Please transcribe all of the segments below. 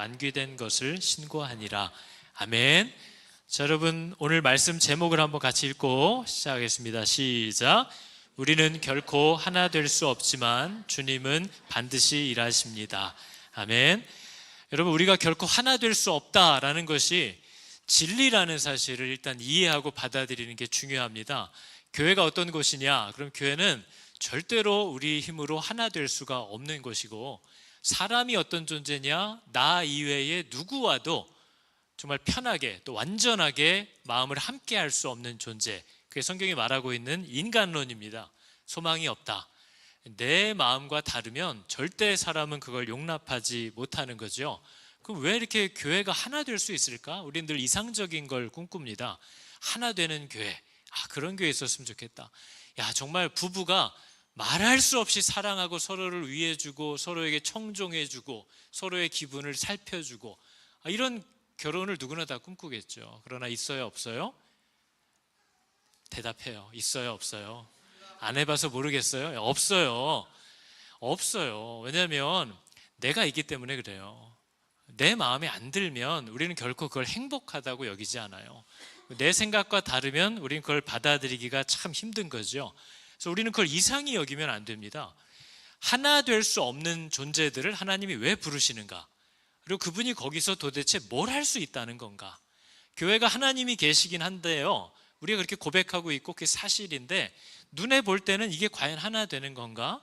만귀된 것을 신고하니라. 아멘. 자, 여러분 오늘 말씀 제목을 한번 같이 읽고 시작하겠습니다. 시작. 우리는 결코 하나 될 수 없지만 주님은 반드시 일하십니다. 아멘. 여러분, 우리가 결코 하나 될 수 없다라는 것이 진리라는 사실을 일단 이해하고 받아들이는 게 중요합니다. 교회가 어떤 곳이냐? 그럼 교회는 절대로 우리 힘으로 하나 될 수가 없는 것이고, 사람이 어떤 존재냐? 나 이외에 누구와도 정말 편하게 또 완전하게 마음을 함께 할 수 없는 존재, 그게 성경이 말하고 있는 인간론입니다. 소망이 없다. 내 마음과 다르면 절대 사람은 그걸 용납하지 못하는 거죠. 그럼 왜 이렇게 교회가 하나 될 수 있을까? 우리는 늘 이상적인 걸 꿈꿉니다. 하나 되는 교회, 그런 교회 있었으면 좋겠다. 정말 부부가 말할 수 없이 사랑하고 서로를 위해주고 서로에게 청종해주고 서로의 기분을 살펴주고, 이런 결혼을 누구나 다 꿈꾸겠죠. 그러나 있어요, 없어요? 대답해요. 있어요, 없어요? 안 해봐서 모르겠어요? 없어요. 없어요. 왜냐하면 내가 있기 때문에 그래요. 내 마음에 안 들면 우리는 결코 그걸 행복하다고 여기지 않아요. 내 생각과 다르면 우리는 그걸 받아들이기가 참 힘든 거죠. 그래서 우리는 그걸 이상히 여기면 안 됩니다. 하나 될 수 없는 존재들을 하나님이 왜 부르시는가? 그리고 그분이 거기서 도대체 뭘 할 수 있다는 건가? 교회가 하나님이 계시긴 한데요, 우리가 그렇게 고백하고 있고 그게 사실인데, 눈에 볼 때는 이게 과연 하나 되는 건가?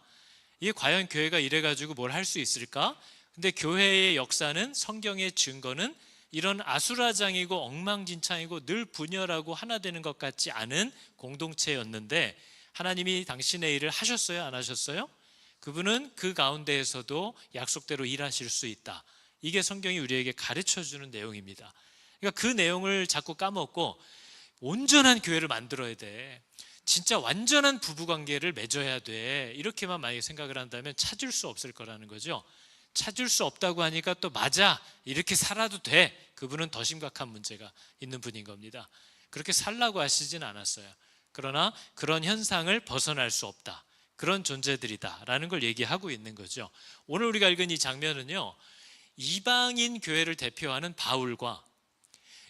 이게 과연 교회가 이래가지고 뭘 할 수 있을까? 근데 교회의 역사는, 성경의 증거는 이런 아수라장이고 엉망진창이고 늘 분열하고 하나 되는 것 같지 않은 공동체였는데, 하나님이 당신의 일을 하셨어요, 안 하셨어요? 그분은 그 가운데에서도 약속대로 일하실 수 있다. 이게 성경이 우리에게 가르쳐주는 내용입니다. 그러니까 그 내용을 자꾸 까먹고 온전한 교회를 만들어야 돼, 진짜 완전한 부부관계를 맺어야 돼, 이렇게만 만약에 생각을 한다면 찾을 수 없을 거라는 거죠. 찾을 수 없다고 하니까 또 맞아, 이렇게 살아도 돼. 그분은 더 심각한 문제가 있는 분인 겁니다. 그렇게 살라고 하시진 않았어요. 그러나 그런 현상을 벗어날 수 없다, 그런 존재들이다 라는 걸 얘기하고 있는 거죠. 오늘 우리가 읽은 이 장면은요, 이방인 교회를 대표하는 바울과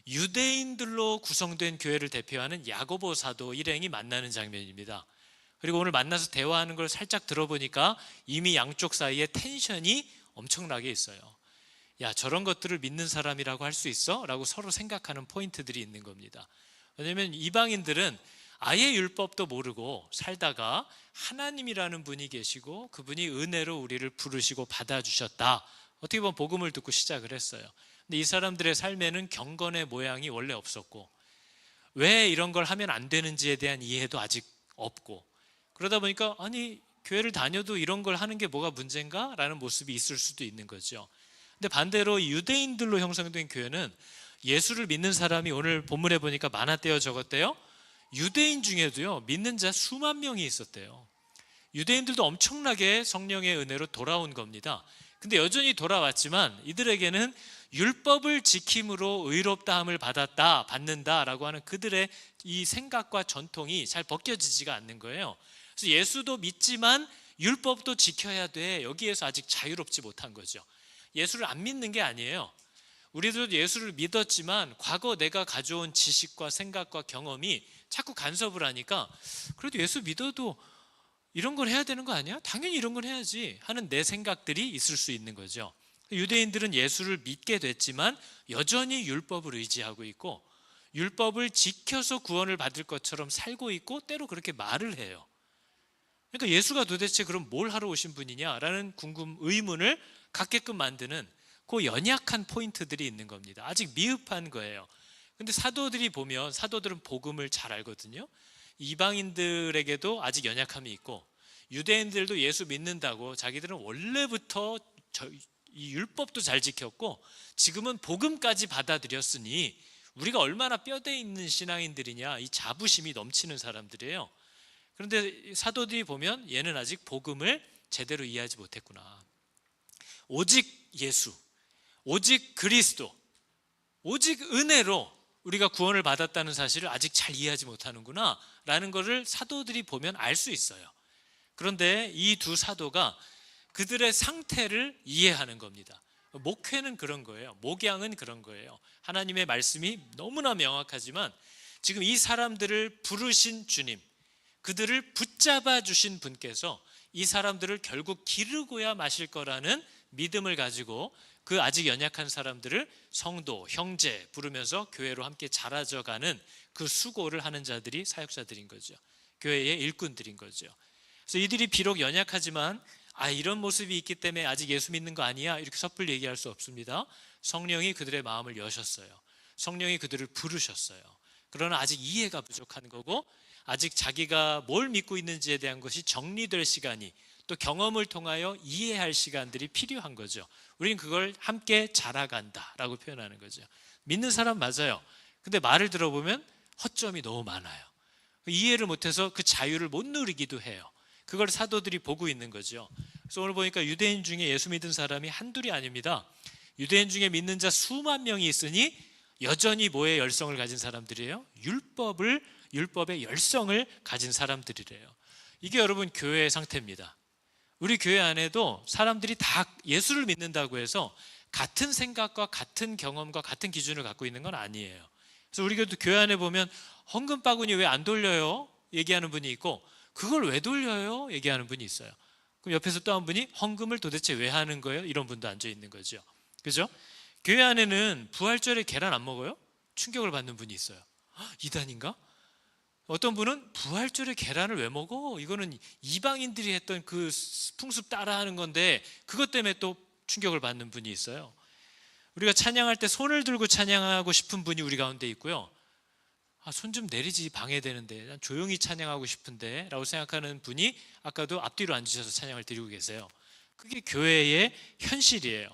유대인들로 구성된 교회를 대표하는 야고보 사도 일행이 만나는 장면입니다. 그리고 오늘 만나서 대화하는 걸 살짝 들어보니까 이미 양쪽 사이에 텐션이 엄청나게 있어요. 저런 것들을 믿는 사람이라고 할 수 있어? 라고 서로 생각하는 포인트들이 있는 겁니다. 왜냐하면 이방인들은 아예 율법도 모르고 살다가 하나님이라는 분이 계시고 그분이 은혜로 우리를 부르시고 받아주셨다, 어떻게 보면 복음을 듣고 시작을 했어요. 근데 이 사람들의 삶에는 경건의 모양이 원래 없었고, 왜 이런 걸 하면 안 되는지에 대한 이해도 아직 없고, 그러다 보니까 교회를 다녀도 이런 걸 하는 게 뭐가 문제인가? 라는 모습이 있을 수도 있는 거죠. 근데 반대로 유대인들로 형성된 교회는 예수를 믿는 사람이 오늘 본문에 보니까 많았대요, 적었대요? 유대인 중에도요, 믿는 자 수만 명이 있었대요. 유대인들도 엄청나게 성령의 은혜로 돌아온 겁니다. 근데 여전히 돌아왔지만 이들에게는 율법을 지킴으로 의롭다함을 받는다라고 하는 그들의 이 생각과 전통이 잘 벗겨지지가 않는 거예요. 그래서 예수도 믿지만 율법도 지켜야 돼, 여기에서 아직 자유롭지 못한 거죠. 예수를 안 믿는 게 아니에요. 우리들도 예수를 믿었지만 과거 내가 가져온 지식과 생각과 경험이 자꾸 간섭을 하니까, 그래도 예수 믿어도 이런 걸 해야 되는 거 아니야? 당연히 이런 걸 해야지 하는 내 생각들이 있을 수 있는 거죠. 유대인들은 예수를 믿게 됐지만 여전히 율법을 의지하고 있고, 율법을 지켜서 구원을 받을 것처럼 살고 있고, 때로 그렇게 말을 해요. 그러니까 예수가 도대체 그럼 뭘 하러 오신 분이냐라는 의문을 갖게끔 만드는 그 연약한 포인트들이 있는 겁니다. 아직 미흡한 거예요. 근데 사도들은 복음을 잘 알거든요. 이방인들에게도 아직 연약함이 있고, 유대인들도 예수 믿는다고 자기들은 원래부터 이 율법도 잘 지켰고 지금은 복음까지 받아들였으니 우리가 얼마나 뼈대 있는 신앙인들이냐, 이 자부심이 넘치는 사람들이에요. 그런데 사도들이 보면 얘는 아직 복음을 제대로 이해하지 못했구나. 오직 예수, 오직 그리스도, 오직 은혜로 우리가 구원을 받았다는 사실을 아직 잘 이해하지 못하는구나 라는 것을 사도들이 보면 알 수 있어요. 그런데 이 두 사도가 그들의 상태를 이해하는 겁니다. 목회는 그런 거예요. 목양은 그런 거예요. 하나님의 말씀이 너무나 명확하지만 지금 이 사람들을 부르신 주님, 그들을 붙잡아 주신 분께서 이 사람들을 결국 기르고야 마실 거라는 믿음을 가지고 그 아직 연약한 사람들을 성도, 형제 부르면서 교회로 함께 자라져가는 그 수고를 하는 자들이 사역자들인 거죠. 교회의 일꾼들인 거죠. 그래서 이들이 비록 연약하지만 이런 모습이 있기 때문에 아직 예수 믿는 거 아니야 이렇게 섣불리 얘기할 수 없습니다. 성령이 그들의 마음을 여셨어요. 성령이 그들을 부르셨어요. 그러나 아직 이해가 부족한 거고 아직 자기가 뭘 믿고 있는지에 대한 것이 정리될 시간이 또 경험을 통하여 이해할 시간들이 필요한 거죠. 우리는 그걸 함께 자라간다라고 표현하는 거죠. 믿는 사람 맞아요. 근데 말을 들어보면 허점이 너무 많아요. 이해를 못해서 그 자유를 못 누리기도 해요. 그걸 사도들이 보고 있는 거죠. 그래서 오늘 보니까 유대인 중에 예수 믿은 사람이 한둘이 아닙니다. 유대인 중에 믿는 자 수만 명이 있으니 여전히 뭐의 열성을 가진 사람들이에요? 율법의 열성을 가진 사람들이래요. 이게 여러분 교회의 상태입니다. 우리 교회 안에도 사람들이 다 예수를 믿는다고 해서 같은 생각과 같은 경험과 같은 기준을 갖고 있는 건 아니에요. 그래서 우리 교회 안에 보면 헌금 바구니 왜 안 돌려요? 얘기하는 분이 있고 그걸 왜 돌려요? 얘기하는 분이 있어요. 그럼 옆에서 또 한 분이 헌금을 도대체 왜 하는 거예요? 이런 분도 앉아 있는 거죠. 그죠? 교회 안에는 부활절에 계란 안 먹어요? 충격을 받는 분이 있어요. 이단인가? 어떤 분은 부활절에 계란을 왜 먹어? 이거는 이방인들이 했던 그 풍습 따라하는 건데 그것 때문에 또 충격을 받는 분이 있어요. 우리가 찬양할 때 손을 들고 찬양하고 싶은 분이 우리 가운데 있고요. 손 좀 내리지 방해되는데 난 조용히 찬양하고 싶은데 라고 생각하는 분이 아까도 앞뒤로 앉으셔서 찬양을 드리고 계세요. 그게 교회의 현실이에요.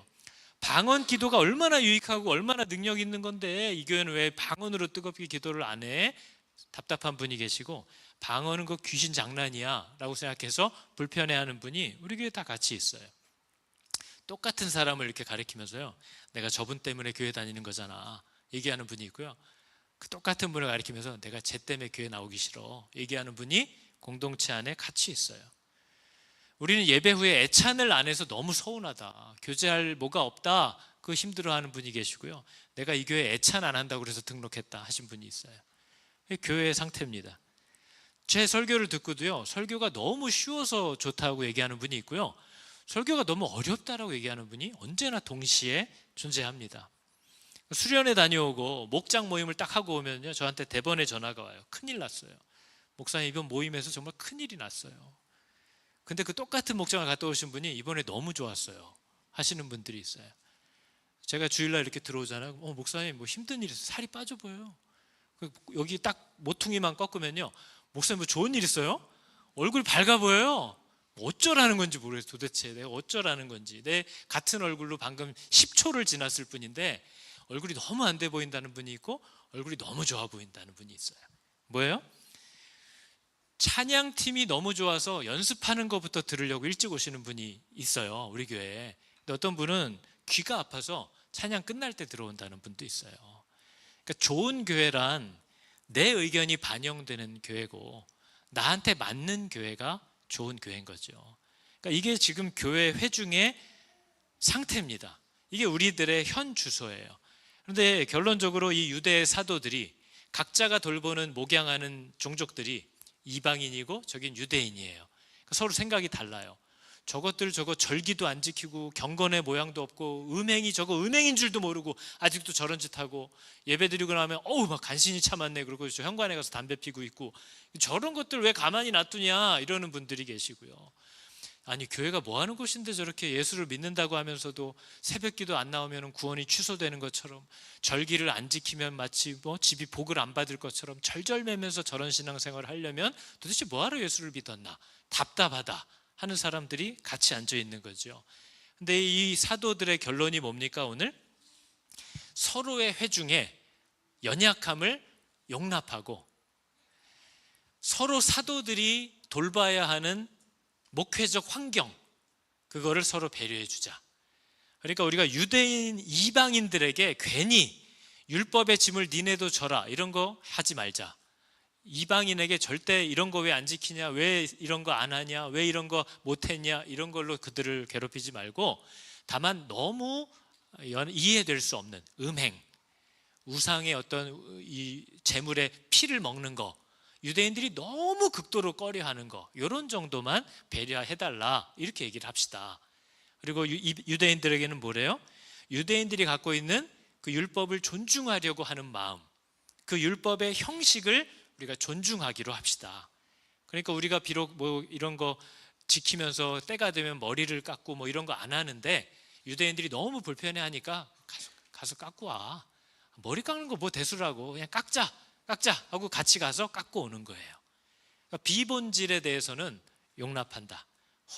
방언 기도가 얼마나 유익하고 얼마나 능력 있는 건데 이 교회는 왜 방언으로 뜨겁게 기도를 안 해? 답답한 분이 계시고 방언은 그 귀신 장난이야 라고 생각해서 불편해하는 분이 우리 교회에 다 같이 있어요. 똑같은 사람을 이렇게 가리키면서요, 내가 저분 때문에 교회 다니는 거잖아 얘기하는 분이 있고요, 그 똑같은 분을 가리키면서 내가 쟤 때문에 교회 나오기 싫어 얘기하는 분이 공동체 안에 같이 있어요. 우리는 예배 후에 애찬을 안 해서 너무 서운하다, 교제할 뭐가 없다, 그거 힘들어하는 분이 계시고요, 내가 이 교회 애찬 안 한다고 그래서 등록했다 하신 분이 있어요. 교회의 상태입니다. 제 설교를 듣고도요, 설교가 너무 쉬워서 좋다고 얘기하는 분이 있고요, 설교가 너무 어렵다라고 얘기하는 분이 언제나 동시에 존재합니다. 수련회 다녀오고 목장 모임을 딱 하고 오면요, 저한테 대번에 전화가 와요. 큰일 났어요. 목사님 이번 모임에서 정말 큰일이 났어요. 근데 그 똑같은 목장을 갔다 오신 분이 이번에 너무 좋았어요 하시는 분들이 있어요. 제가 주일날 이렇게 들어오잖아요. 목사님 뭐 힘든 일 있어요? 살이 빠져 보여요. 여기 딱 모퉁이만 꺾으면요, 목사님 뭐 좋은 일 있어요? 얼굴 밝아 보여요. 어쩌라는 건지 모르겠어요. 도대체 내가 어쩌라는 건지. 내 같은 얼굴로 방금 10초를 지났을 뿐인데 얼굴이 너무 안 돼 보인다는 분이 있고 얼굴이 너무 좋아 보인다는 분이 있어요. 뭐예요? 찬양팀이 너무 좋아서 연습하는 것부터 들으려고 일찍 오시는 분이 있어요, 우리 교회에. 근데 어떤 분은 귀가 아파서 찬양 끝날 때 들어온다는 분도 있어요. 그러니까 좋은 교회란 내 의견이 반영되는 교회고 나한테 맞는 교회가 좋은 교회인 거죠. 그러니까 이게 지금 교회 회중의 상태입니다. 이게 우리들의 현 주소예요. 그런데 결론적으로 이 유대 사도들이 각자가 돌보는 목양하는 종족들이 이방인이고 저긴 유대인이에요. 그러니까 서로 생각이 달라요. 저것들 저거 절기도 안 지키고 경건의 모양도 없고 은행이 저거 은행인 줄도 모르고 아직도 저런 짓 하고, 예배 드리고 나면 막 간신히 참았네 그러고 저 현관에 가서 담배 피고 있고, 저런 것들 왜 가만히 놔두냐 이러는 분들이 계시고요. 아니 교회가 뭐 하는 곳인데 저렇게 예수를 믿는다고 하면서도 새벽기도 안 나오면 구원이 취소되는 것처럼, 절기를 안 지키면 마치 뭐 집이 복을 안 받을 것처럼 절절매면서 저런 신앙생활을 하려면 도대체 뭐하러 예수를 믿었나 답답하다 하는 사람들이 같이 앉아 있는 거죠. 근데 이 사도들의 결론이 뭡니까? 오늘 서로의 회중에 연약함을 용납하고 서로 사도들이 돌봐야 하는 목회적 환경, 그거를 서로 배려해 주자. 그러니까 우리가 유대인 이방인들에게 괜히 율법의 짐을 니네도 져라 이런 거 하지 말자. 이방인에게 절대 이런 거 왜 안 지키냐, 왜 이런 거 안 하냐, 왜 이런 거 못했냐 이런 걸로 그들을 괴롭히지 말고, 다만 너무 이해될 수 없는 음행, 우상의 어떤 이 제물의 피를 먹는 거, 유대인들이 너무 극도로 꺼려하는 거, 이런 정도만 배려해달라 이렇게 얘기를 합시다. 그리고 유대인들에게는 뭐래요? 유대인들이 갖고 있는 그 율법을 존중하려고 하는 마음, 그 율법의 형식을 우리가 존중하기로 합시다. 그러니까 우리가 비록 뭐 이런 거 지키면서 때가 되면 머리를 깎고 뭐 이런 거 안 하는데 유대인들이 너무 불편해하니까 가서 깎고 와. 머리 깎는 거 뭐 대수라고, 그냥 깎자 하고 같이 가서 깎고 오는 거예요. 그러니까 비본질에 대해서는 용납한다,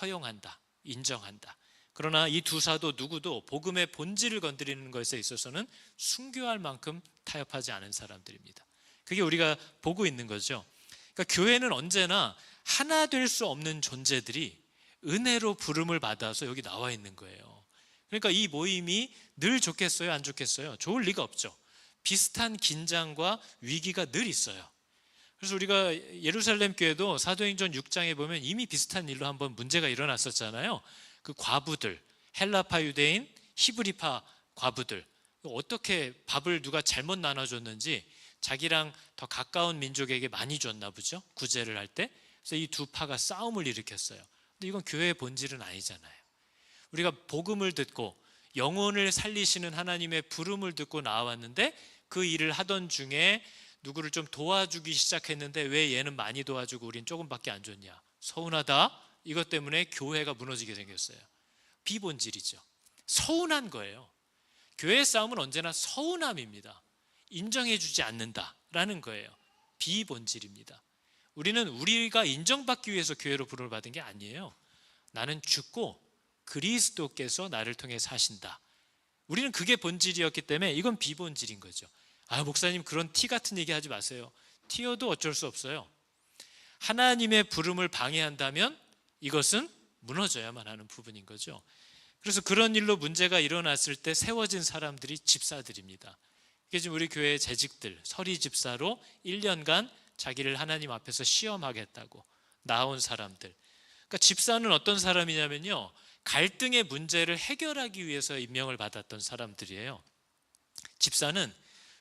허용한다, 인정한다. 그러나 이 두 사도 누구도 복음의 본질을 건드리는 것에 있어서는 순교할 만큼 타협하지 않은 사람들입니다. 그게 우리가 보고 있는 거죠. 그러니까 교회는 언제나 하나 될 수 없는 존재들이 은혜로 부름을 받아서 여기 나와 있는 거예요. 그러니까 이 모임이 늘 좋겠어요, 안 좋겠어요? 좋을 리가 없죠. 비슷한 긴장과 위기가 늘 있어요. 그래서 우리가 예루살렘 교회도 사도행전 6장에 보면 이미 비슷한 일로 한번 문제가 일어났었잖아요. 그 과부들, 헬라파 유대인, 히브리파 과부들, 어떻게 밥을 누가 잘못 나눠줬는지 자기랑 더 가까운 민족에게 많이 줬나 보죠, 구제를 할 때. 그래서 이 두 파가 싸움을 일으켰어요. 근데 이건 교회의 본질은 아니잖아요. 우리가 복음을 듣고 영혼을 살리시는 하나님의 부름을 듣고 나왔는데 그 일을 하던 중에 누구를 좀 도와주기 시작했는데 왜 얘는 많이 도와주고 우린 조금밖에 안 줬냐, 서운하다. 이것 때문에 교회가 무너지게 생겼어요. 비본질이죠. 서운한 거예요. 교회의 싸움은 언제나 서운함입니다. 인정해주지 않는다라는 거예요. 비본질입니다. 우리는 우리가 인정받기 위해서 교회로 부름을 받은 게 아니에요. 나는 죽고 그리스도께서 나를 통해 사신다. 우리는 그게 본질이었기 때문에 이건 비본질인 거죠. 목사님 그런 티 같은 얘기 하지 마세요. 튀어도 어쩔 수 없어요. 하나님의 부름을 방해한다면 이것은 무너져야만 하는 부분인 거죠. 그래서 그런 일로 문제가 일어났을 때 세워진 사람들이 집사들입니다. 이게 지금 우리 교회의 재직들, 서리 집사로 1년간 자기를 하나님 앞에서 시험하겠다고 나온 사람들. 그러니까 집사는 어떤 사람이냐면요, 갈등의 문제를 해결하기 위해서 임명을 받았던 사람들이에요. 집사는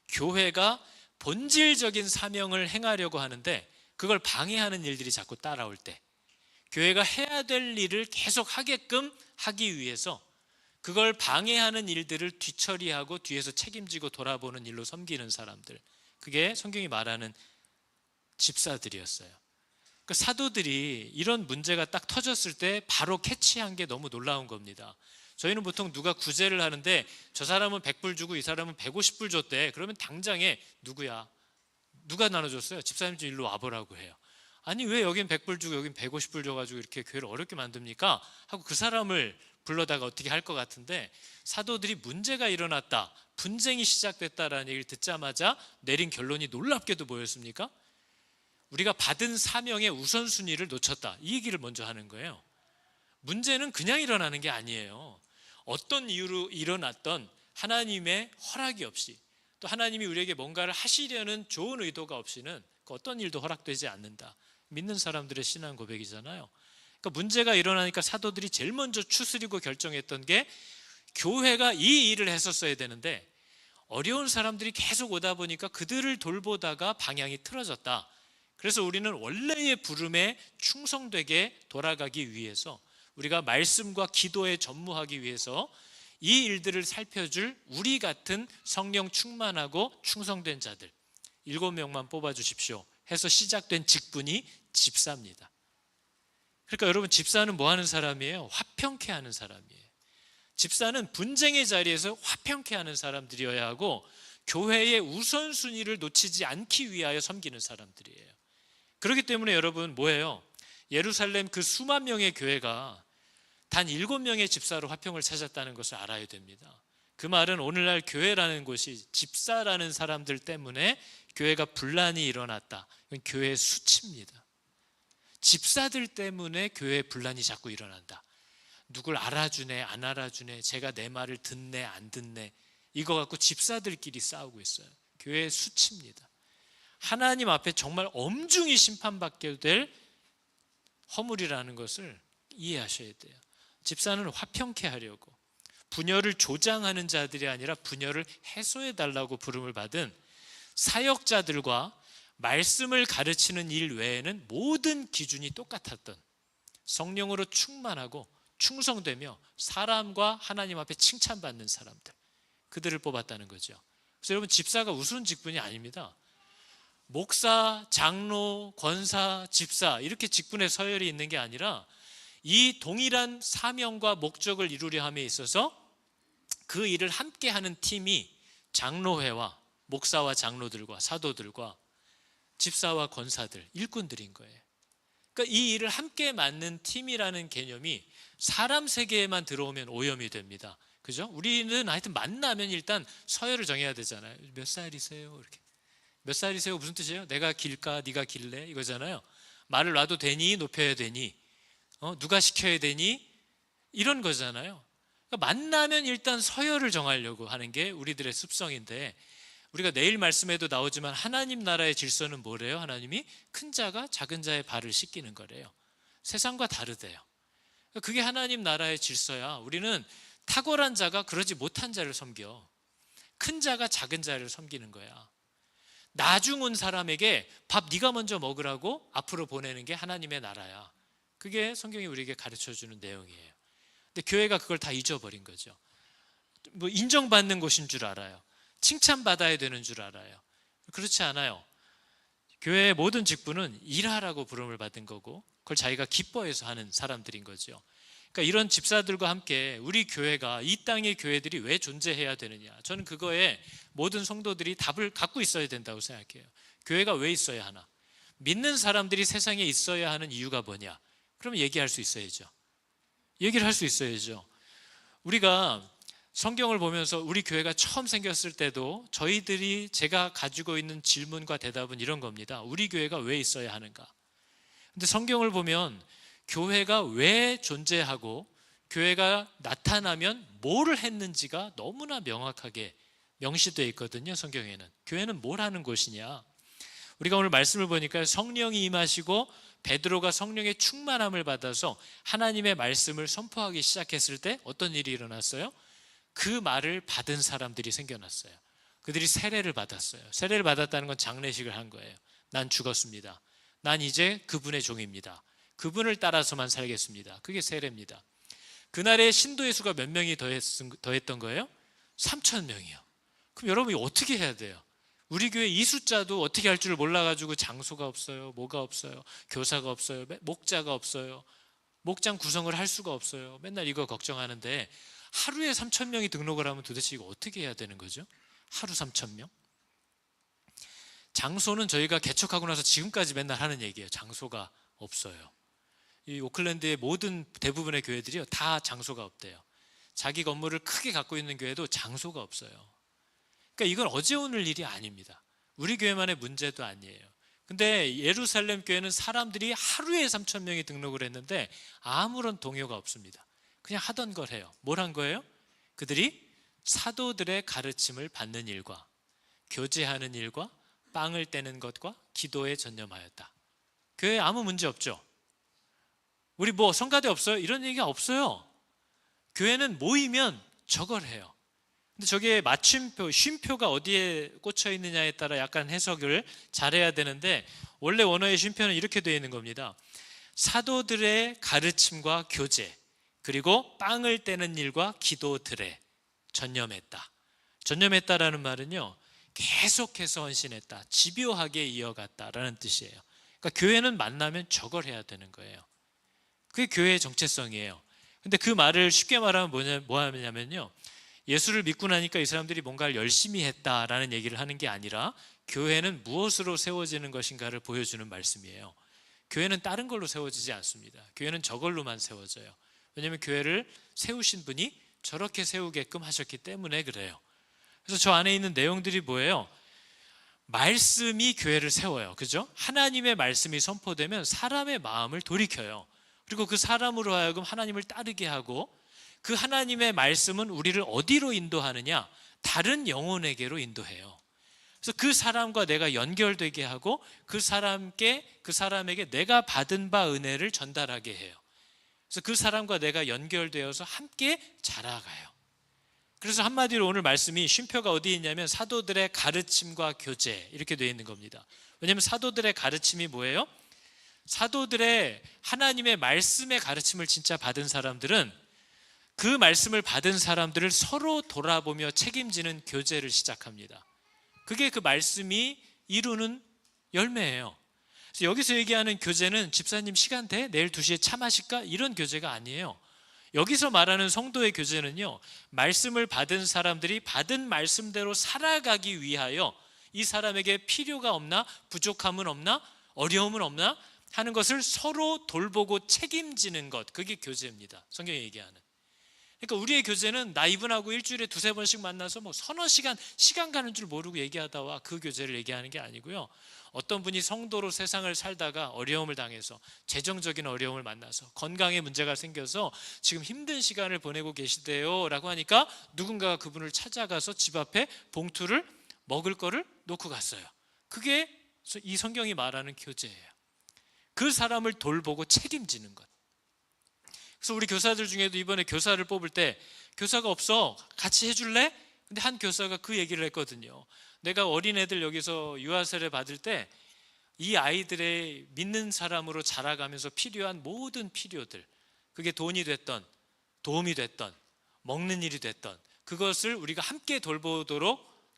교회가 본질적인 사명을 행하려고 하는데 그걸 방해하는 일들이 자꾸 따라올 때, 교회가 해야 될 일을 계속 하게끔 하기 위해서 그걸 방해하는 일들을 뒤처리하고 뒤에서 책임지고 돌아보는 일로 섬기는 사람들, 그게 성경이 말하는 집사들이었어요. 그 사도들이 이런 문제가 딱 터졌을 때 바로 캐치한 게 너무 놀라운 겁니다. 저희는 보통 누가 구제를 하는데 저 사람은 100불 주고 이 사람은 150불 줬대. 그러면 당장에 누구야? 누가 나눠줬어요? 집사님 좀 일로 와보라고 해요. 아니 왜 여긴 100불 주고 여긴 150불 줘가지고 이렇게 교회를 어렵게 만듭니까? 하고 그 사람을 불러다가 어떻게 할 것 같은데, 사도들이 문제가 일어났다, 분쟁이 시작됐다라는 얘기를 듣자마자 내린 결론이 놀랍게도 뭐였습니까? 우리가 받은 사명의 우선순위를 놓쳤다, 이 얘기를 먼저 하는 거예요. 문제는 그냥 일어나는 게 아니에요. 어떤 이유로 일어났던 하나님의 허락이 없이, 또 하나님이 우리에게 뭔가를 하시려는 좋은 의도가 없이는 그 어떤 일도 허락되지 않는다. 믿는 사람들의 신앙 고백이잖아요. 그러니까 문제가 일어나니까 사도들이 제일 먼저 추스리고 결정했던 게 교회가 이 일을 했었어야 되는데 어려운 사람들이 계속 오다 보니까 그들을 돌보다가 방향이 틀어졌다. 그래서 우리는 원래의 부름에 충성되게 돌아가기 위해서, 우리가 말씀과 기도에 전무하기 위해서 이 일들을 살펴줄 우리 같은 성령 충만하고 충성된 자들 7명만 뽑아주십시오 해서 시작된 직분이 집사입니다. 그러니까 여러분, 집사는 뭐 하는 사람이에요? 화평케 하는 사람이에요. 집사는 분쟁의 자리에서 화평케 하는 사람들이어야 하고 교회의 우선순위를 놓치지 않기 위하여 섬기는 사람들이에요. 그렇기 때문에 여러분 뭐예요? 예루살렘 그 수만 명의 교회가 단 7명의 집사로 화평을 찾았다는 것을 알아야 됩니다. 그 말은 오늘날 교회라는 곳이 집사라는 사람들 때문에 교회가 분란이 일어났다. 이건 교회의 수치입니다. 집사들 때문에 교회에 분란이 자꾸 일어난다. 누굴 알아주네 안 알아주네, 제가 내 말을 듣네 안 듣네, 이거 갖고 집사들끼리 싸우고 있어요. 교회의 수치입니다. 하나님 앞에 정말 엄중히 심판받게 될 허물이라는 것을 이해하셔야 돼요. 집사는 화평케 하려고, 분열을 조장하는 자들이 아니라 분열을 해소해 달라고 부름을 받은 사역자들과 말씀을 가르치는 일 외에는 모든 기준이 똑같았던 성령으로 충만하고 충성되며 사람과 하나님 앞에 칭찬받는 사람들, 그들을 뽑았다는 거죠. 그래서 여러분, 집사가 우스운 직분이 아닙니다. 목사, 장로, 권사, 집사 이렇게 직분의 서열이 있는 게 아니라 이 동일한 사명과 목적을 이루려 함에 있어서 그 일을 함께하는 팀이 장로회와 목사와 장로들과 사도들과 집사와 권사들, 일꾼들인 거예요. 그러니까 이 일을 함께 맡는 팀이라는 개념이 사람 세계에만 들어오면 오염이 됩니다. 그죠? 우리는 하여튼 만나면 일단 서열을 정해야 되잖아요. 몇 살이세요? 이렇게. 몇 살이세요? 무슨 뜻이에요? 내가 길까? 네가 길래? 이거잖아요. 말을 놔도 되니? 높여야 되니? 누가 시켜야 되니? 이런 거잖아요. 그러니까 만나면 일단 서열을 정하려고 하는 게 우리들의 습성인데, 우리가 내일 말씀에도 나오지만 하나님 나라의 질서는 뭐래요? 하나님이 큰 자가 작은 자의 발을 씻기는 거래요. 세상과 다르대요. 그게 하나님 나라의 질서야. 우리는 탁월한 자가 그러지 못한 자를 섬겨. 큰 자가 작은 자를 섬기는 거야. 나중 온 사람에게 밥 네가 먼저 먹으라고 앞으로 보내는 게 하나님의 나라야. 그게 성경이 우리에게 가르쳐주는 내용이에요. 근데 교회가 그걸 다 잊어버린 거죠. 뭐 인정받는 곳인 줄 알아요. 칭찬받아야 되는 줄 알아요. 그렇지 않아요. 교회의 모든 직분은 일하라고 부름을 받은 거고, 그걸 자기가 기뻐해서 하는 사람들인 거죠. 그러니까 이런 집사들과 함께 우리 교회가, 이 땅의 교회들이 왜 존재해야 되느냐, 저는 그거에 모든 성도들이 답을 갖고 있어야 된다고 생각해요. 교회가 왜 있어야 하나? 믿는 사람들이 세상에 있어야 하는 이유가 뭐냐? 그러면 얘기할 수 있어야죠. 얘기를 할 수 있어야죠. 우리가 성경을 보면서 우리 교회가 처음 생겼을 때도 제가 가지고 있는 질문과 대답은 이런 겁니다. 우리 교회가 왜 있어야 하는가? 근데 성경을 보면 교회가 왜 존재하고 교회가 나타나면 뭐를 했는지가 너무나 명확하게 명시되어 있거든요. 성경에는. 교회는 뭘 하는 곳이냐? 우리가 오늘 말씀을 보니까 성령이 임하시고 베드로가 성령의 충만함을 받아서 하나님의 말씀을 선포하기 시작했을 때 어떤 일이 일어났어요? 그 말을 받은 사람들이 생겨났어요. 그들이 세례를 받았어요. 세례를 받았다는 건 장례식을 한 거예요. 난 죽었습니다. 난 이제 그분의 종입니다. 그분을 따라서만 살겠습니다. 그게 세례입니다. 그날에 신도의 수가 몇 명이 더했던 거예요? 3,000명이요. 그럼 여러분이 어떻게 해야 돼요? 우리 교회 이 숫자도 어떻게 할 줄 몰라가지고 장소가 없어요. 뭐가 없어요. 교사가 없어요. 목자가 없어요. 목장 구성을 할 수가 없어요. 맨날 이거 걱정하는데 하루에 3,000명이 등록을 하면 도대체 이거 어떻게 해야 되는 거죠? 하루 3,000명? 장소는 저희가 개척하고 나서 지금까지 맨날 하는 얘기예요. 장소가 없어요. 이 오클랜드의 대부분의 교회들이요, 다 장소가 없대요. 자기 건물을 크게 갖고 있는 교회도 장소가 없어요. 그러니까 이건 어제 오늘 일이 아닙니다. 우리 교회만의 문제도 아니에요. 근데 예루살렘 교회는 사람들이 하루에 3,000명이 등록을 했는데 아무런 동요가 없습니다. 그냥 하던 걸 해요. 뭘 한 거예요? 그들이 사도들의 가르침을 받는 일과 교제하는 일과 빵을 떼는 것과 기도에 전념하였다. 교회에 아무 문제 없죠? 우리 뭐 성가대 없어요? 이런 얘기가 없어요. 교회는 모이면 저걸 해요. 근데 저게 맞춤표, 쉼표가 어디에 꽂혀 있느냐에 따라 약간 해석을 잘해야 되는데, 원래 원어의 쉼표는 이렇게 되어 있는 겁니다. 사도들의 가르침과 교제, 그리고 빵을 떼는 일과 기도들에 전념했다. 전념했다라는 말은요, 계속해서 헌신했다, 집요하게 이어갔다라는 뜻이에요. 그러니까 교회는 만나면 저걸 해야 되는 거예요. 그게 교회의 정체성이에요. 근데 그 말을 쉽게 말하면 뭐 하냐면요, 예수를 믿고 나니까 이 사람들이 뭔가를 열심히 했다라는 얘기를 하는 게 아니라 교회는 무엇으로 세워지는 것인가를 보여주는 말씀이에요. 교회는 다른 걸로 세워지지 않습니다. 교회는 저걸로만 세워져요. 왜냐하면 교회를 세우신 분이 저렇게 세우게끔 하셨기 때문에 그래요. 그래서 저 안에 있는 내용들이 뭐예요? 말씀이 교회를 세워요. 그죠? 하나님의 말씀이 선포되면 사람의 마음을 돌이켜요. 그리고 그 사람으로 하여금 하나님을 따르게 하고, 그 하나님의 말씀은 우리를 어디로 인도하느냐? 다른 영혼에게로 인도해요. 그래서 그 사람과 내가 연결되게 하고 그 사람에게 내가 받은 바 은혜를 전달하게 해요. 그래서 그 사람과 내가 연결되어서 함께 자라가요. 그래서 한마디로 오늘 말씀이 쉼표가 어디에 있냐면 사도들의 가르침과 교제 이렇게 되어 있는 겁니다. 왜냐하면 사도들의 가르침이 뭐예요? 사도들의 하나님의 말씀의 가르침을 진짜 받은 사람들은 그 말씀을 받은 사람들을 서로 돌아보며 책임지는 교제를 시작합니다. 그게 그 말씀이 이루는 열매예요. 그래서 여기서 얘기하는 교제는 집사님 시간 돼? 내일 2시에 차 마실까? 이런 교제가 아니에요. 여기서 말하는 성도의 교제는요, 말씀을 받은 사람들이 받은 말씀대로 살아가기 위하여 이 사람에게 필요가 없나? 부족함은 없나? 어려움은 없나? 하는 것을 서로 돌보고 책임지는 것, 그게 교제입니다. 성경이 얘기하는. 그러니까 우리의 교제는 나 이분하고 일주일에 2-3번씩 만나서 뭐 서너 시간 가는 줄 모르고 얘기하다와 그 교제를 얘기하는 게 아니고요. 어떤 분이 성도로 세상을 살다가 어려움을 당해서 재정적인 어려움을 만나서 건강에 문제가 생겨서 지금 힘든 시간을 보내고 계시대요 라고 하니까 누군가가 그분을 찾아가서 집 앞에 봉투를 먹을 거를 놓고 갔어요. 그게 이 성경이 말하는 교제예요. 그 사람을 돌보고 책임지는 것. 그래서 우리 교사들 중에도 이번에 교사를 뽑을 때 교사가 없어 같이 해줄래? 근데 한 교사가 그 얘기를 했거든요. 내가 어린애들 여기서 유아세례 받을 때 이 아이들의 믿는 사람으로 자라가면서 필요한 모든 필요들, 그게 돈이 됐던 도움이 됐던 먹는 일이 됐던 그것을 우리가 함께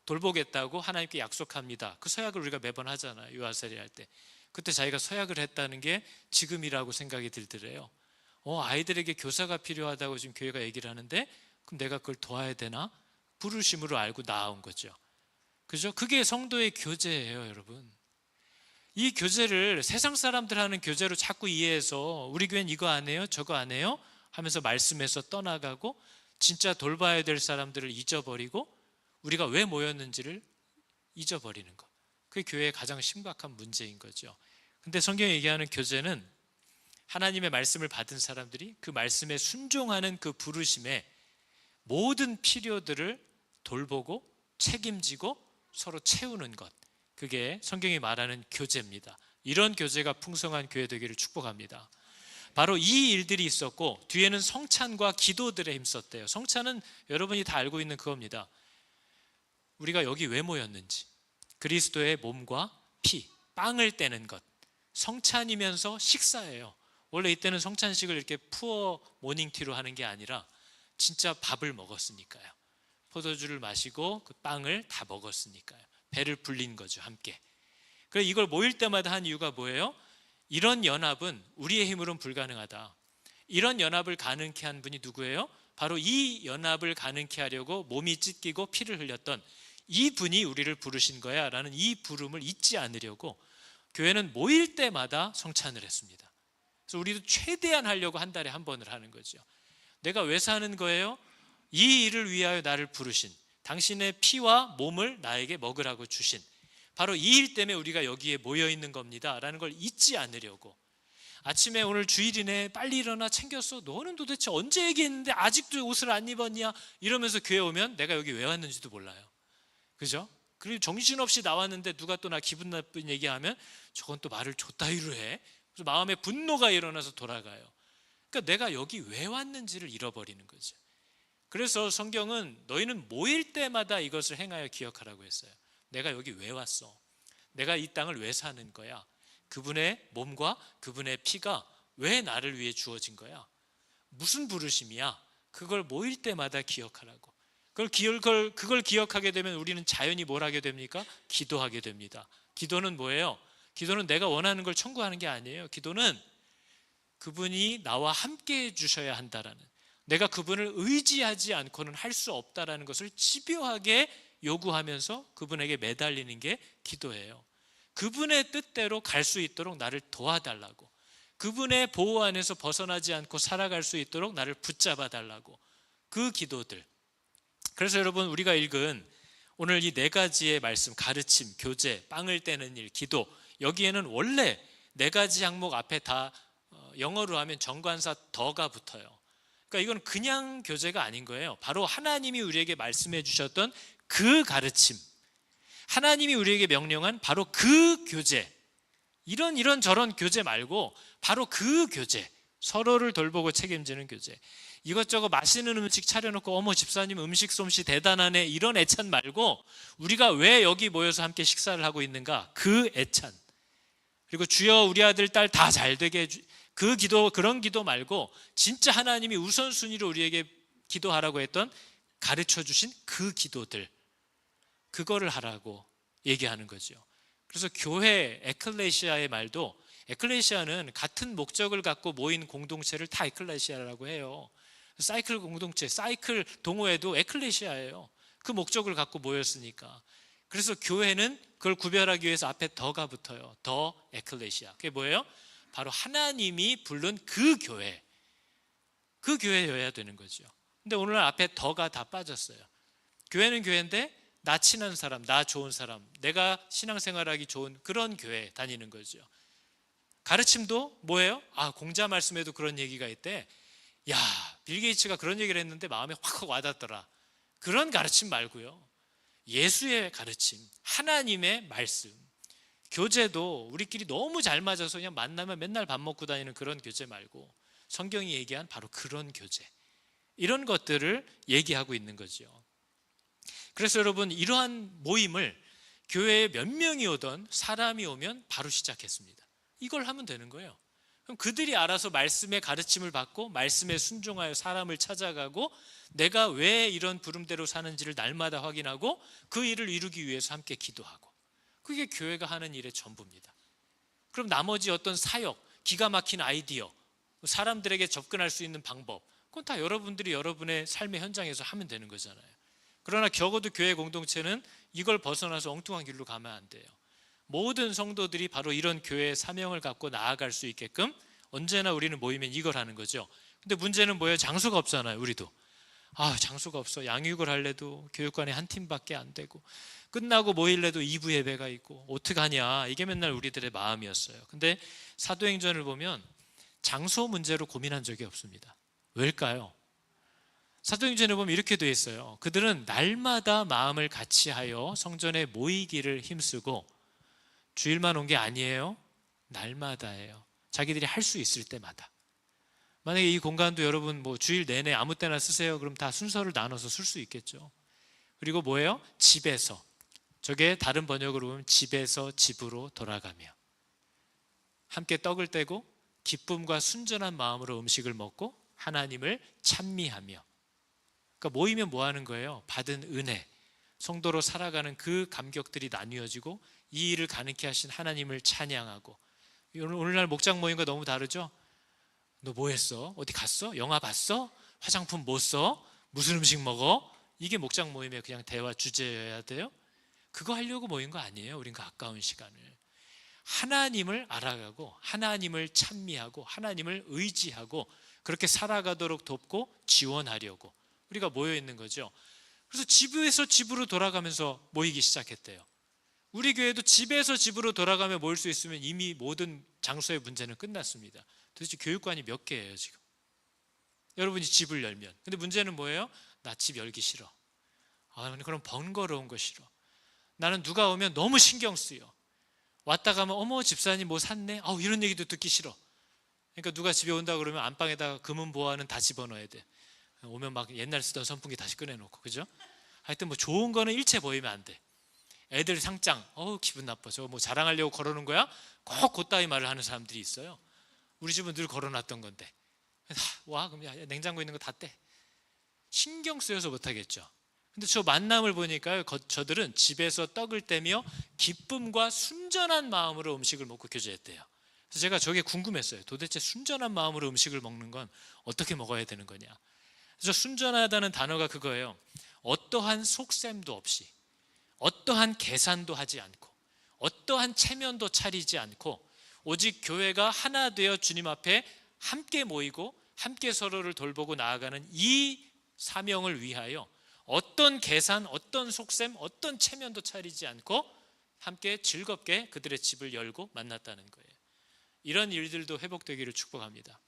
돌보겠다고 하나님께 약속합니다. 그 서약을 우리가 매번 하잖아요. 유아세례 할 때. 그때 자기가 서약을 했다는 게 지금이라고 생각이 들더래요. 아이들에게 교사가 필요하다고 지금 교회가 얘기를 하는데 그럼 내가 그걸 도와야 되나? 부르심으로 알고 나온 거죠. 그죠? 그게 성도의 교제예요, 여러분. 이 교제를 세상 사람들 하는 교제로 자꾸 이해해서 우리 교회는 이거 안 해요, 저거 안 해요 하면서 말씀에서 떠나가고 진짜 돌봐야 될 사람들을 잊어버리고 우리가 왜 모였는지를 잊어버리는 것. 그게 교회의 가장 심각한 문제인 거죠. 근데 성경이 얘기하는 교제는 하나님의 말씀을 받은 사람들이 그 말씀에 순종하는 그 부르심에 모든 필요들을 돌보고 책임지고 서로 채우는 것, 그게 성경이 말하는 교제입니다. 이런 교제가 풍성한 교회 되기를 축복합니다. 바로 이 일들이 있었고 뒤에는 성찬과 기도들에 힘썼대요. 성찬은 여러분이 다 알고 있는 그겁니다. 우리가 여기 왜 모였는지, 그리스도의 몸과 피, 빵을 떼는 것, 성찬이면서 식사예요. 원래 이때는 성찬식을 이렇게 푸어 모닝티로 하는 게 아니라 진짜 밥을 먹었으니까요. 포도주를 마시고 그 빵을 다 먹었으니까요. 배를 불린 거죠, 함께. 그래서 이걸 모일 때마다 한 이유가 뭐예요? 이런 연합은 우리의 힘으로는 불가능하다. 이런 연합을 가능케 한 분이 누구예요? 바로 이 연합을 가능케 하려고 몸이 찢기고 피를 흘렸던 이 분이 우리를 부르신 거야 라는 이 부름을 잊지 않으려고 교회는 모일 때마다 성찬을 했습니다. 그래서 우리도 최대한 하려고 한 달에 한 번을 하는 거죠. 내가 왜 사는 거예요? 이 일을 위하여 나를 부르신, 당신의 피와 몸을 나에게 먹으라고 주신, 바로 이 일 때문에 우리가 여기에 모여 있는 겁니다 라는 걸 잊지 않으려고. 아침에 오늘 주일이네, 빨리 일어나, 챙겼어. 너는 도대체 언제 얘기했는데 아직도 옷을 안 입었냐? 이러면서 교회 오면 내가 여기 왜 왔는지도 몰라요. 그죠? 그리고 정신없이 나왔는데 누가 또 나 기분 나쁜 얘기하면 저건 또 말을 좆따위로 해. 그래서 마음에 분노가 일어나서 돌아가요. 그러니까 내가 여기 왜 왔는지를 잃어버리는 거죠. 그래서 성경은 너희는 모일 때마다 이것을 행하여 기억하라고 했어요. 내가 여기 왜 왔어? 내가 이 땅을 왜 사는 거야? 그분의 몸과 그분의 피가 왜 나를 위해 주어진 거야? 무슨 부르심이야? 그걸 모일 때마다 기억하라고. 그걸 기억하게 되면 우리는 자연히 뭘 하게 됩니까? 기도하게 됩니다. 기도는 뭐예요? 기도는 내가 원하는 걸 청구하는 게 아니에요. 기도는 그분이 나와 함께 해주셔야 한다라는, 내가 그분을 의지하지 않고는 할 수 없다라는 것을 집요하게 요구하면서 그분에게 매달리는 게 기도예요. 그분의 뜻대로 갈 수 있도록 나를 도와달라고, 그분의 보호 안에서 벗어나지 않고 살아갈 수 있도록 나를 붙잡아 달라고, 그 기도들. 그래서 여러분, 우리가 읽은 오늘 이 4가지의 말씀, 가르침, 교제, 빵을 떼는 일, 기도, 여기에는 원래 4가지 항목 앞에 다 영어로 하면 정관사 더가 붙어요. 그러니까 이건 그냥 교제가 아닌 거예요. 바로 하나님이 우리에게 말씀해 주셨던 그 가르침, 하나님이 우리에게 명령한 바로 그 교제, 이런 저런 교제 말고 바로 그 교제, 서로를 돌보고 책임지는 교제. 이것저것 맛있는 음식 차려놓고 어머 집사님 음식 솜씨 대단하네 이런 애찬 말고 우리가 왜 여기 모여서 함께 식사를 하고 있는가 그 애찬, 그리고 주여 우리 아들 딸 다 잘되게 그 기도, 그런 기도 말고 진짜 하나님이 우선순위로 우리에게 기도하라고 했던 가르쳐 주신 그 기도들, 그거를 하라고 얘기하는 거죠. 그래서 교회 에클레시아의 말도, 에클레시아는 같은 목적을 갖고 모인 공동체를 다 에클레시아라고 해요. 사이클 공동체, 사이클 동호회도 에클레시아예요. 그 목적을 갖고 모였으니까. 그래서 교회는 그걸 구별하기 위해서 앞에 더가 붙어요. 더 에클레시아. 그게 뭐예요? 바로 하나님이 부른 그 교회, 그 교회여야 되는 거죠. 근데 오늘 앞에 더가 다 빠졌어요. 교회는 교회인데 나 친한 사람, 나 좋은 사람, 내가 신앙생활하기 좋은 그런 교회 다니는 거죠. 가르침도 뭐예요? 공자 말씀에도 그런 얘기가 있대. 야, 빌 게이츠가 그런 얘기를 했는데 마음에 확 와닿더라. 그런 가르침 말고요, 예수의 가르침, 하나님의 말씀, 교제도 우리끼리 너무 잘 맞아서 그냥 만나면 맨날 밥 먹고 다니는 그런 교제 말고 성경이 얘기한 바로 그런 교제, 이런 것들을 얘기하고 있는 거죠. 그래서 여러분, 이러한 모임을 교회에 몇 명이 오던 사람이 오면 바로 시작했습니다. 이걸 하면 되는 거예요. 그럼 그들이 알아서 말씀의 가르침을 받고 말씀에 순종하여 사람을 찾아가고 내가 왜 이런 부름대로 사는지를 날마다 확인하고 그 일을 이루기 위해서 함께 기도하고, 그게 교회가 하는 일의 전부입니다. 그럼 나머지 어떤 사역, 기가 막힌 아이디어, 사람들에게 접근할 수 있는 방법, 그건 다 여러분들이 여러분의 삶의 현장에서 하면 되는 거잖아요. 그러나 적어도 교회 공동체는 이걸 벗어나서 엉뚱한 길로 가면 안 돼요. 모든 성도들이 바로 이런 교회의 사명을 갖고 나아갈 수 있게끔 언제나 우리는 모이면 이걸 하는 거죠. 근데 문제는 뭐예요? 장소가 없잖아요. 우리도 장소가 없어. 양육을 할래도 교육관에 한 팀밖에 안 되고, 끝나고 모일래도 2부 예배가 있고, 어떡하냐, 이게 맨날 우리들의 마음이었어요. 근데 사도행전을 보면 장소 문제로 고민한 적이 없습니다. 왜일까요? 사도행전에 보면 이렇게 되어 있어요. 그들은 날마다 마음을 같이하여 성전에 모이기를 힘쓰고, 주일만 온 게 아니에요. 날마다예요. 자기들이 할 수 있을 때마다. 만약에 이 공간도 여러분 주일 내내 아무 때나 쓰세요. 그럼 다 순서를 나눠서 쓸 수 있겠죠. 그리고 뭐예요? 집에서, 저게 다른 번역으로 보면 집에서 집으로 돌아가며 함께 떡을 떼고 기쁨과 순전한 마음으로 음식을 먹고 하나님을 찬미하며. 그러니까 모이면 뭐 하는 거예요? 받은 은혜, 성도로 살아가는 그 감격들이 나뉘어지고 이 일을 가능케 하신 하나님을 찬양하고. 오늘날 목장 모임과 너무 다르죠? 너 뭐 했어? 어디 갔어? 영화 봤어? 화장품 뭐 써? 무슨 음식 먹어? 이게 목장 모임의 그냥 대화 주제여야 돼요? 그거 하려고 모인 거 아니에요. 우린 가까운 시간을 하나님을 알아가고 하나님을 찬미하고 하나님을 의지하고 그렇게 살아가도록 돕고 지원하려고 우리가 모여 있는 거죠. 그래서 집에서 집으로 돌아가면서 모이기 시작했대요. 우리 교회도 집에서 집으로 돌아가며 모일 수 있으면 이미 모든 장소의 문제는 끝났습니다. 도대체 교육관이 몇 개예요 지금? 여러분이 집을 열면. 근데 문제는 뭐예요? 나 집 열기 싫어. 그럼 번거로운 거 싫어. 나는 누가 오면 너무 신경 쓰여. 왔다 가면 어머 집사님 뭐 샀네? 이런 얘기도 듣기 싫어. 그러니까 누가 집에 온다 그러면 안방에다가 금은 보화는 다 집어넣어야 돼. 오면 막 옛날 쓰던 선풍기 다시 꺼내놓고, 그죠? 하여튼 좋은 거는 일체 보이면 안 돼. 애들 상장, 기분 나빠. 저거 자랑하려고 걸어놓은 거야? 꼭 그따위 말을 하는 사람들이 있어요. 우리 집은 늘 걸어놨던 건데. 와, 그럼 냉장고에 있는 거 다 떼. 신경 쓰여서 못하겠죠. 근데 저 만남을 보니까요, 저들은 집에서 떡을 떼며 기쁨과 순전한 마음으로 음식을 먹고 교제했대요. 그래서 제가 저게 궁금했어요. 도대체 순전한 마음으로 음식을 먹는 건 어떻게 먹어야 되는 거냐. 그래서 순전하다는 단어가 그거예요. 어떠한 속셈도 없이, 어떠한 계산도 하지 않고, 어떠한 체면도 차리지 않고, 오직 교회가 하나 되어 주님 앞에 함께 모이고 함께 서로를 돌보고 나아가는 이 사명을 위하여 어떤 계산, 어떤 속셈, 어떤 체면도 차리지 않고 함께 즐겁게 그들의 집을 열고 만났다는 거예요. 이런 일들도 회복되기를 축복합니다.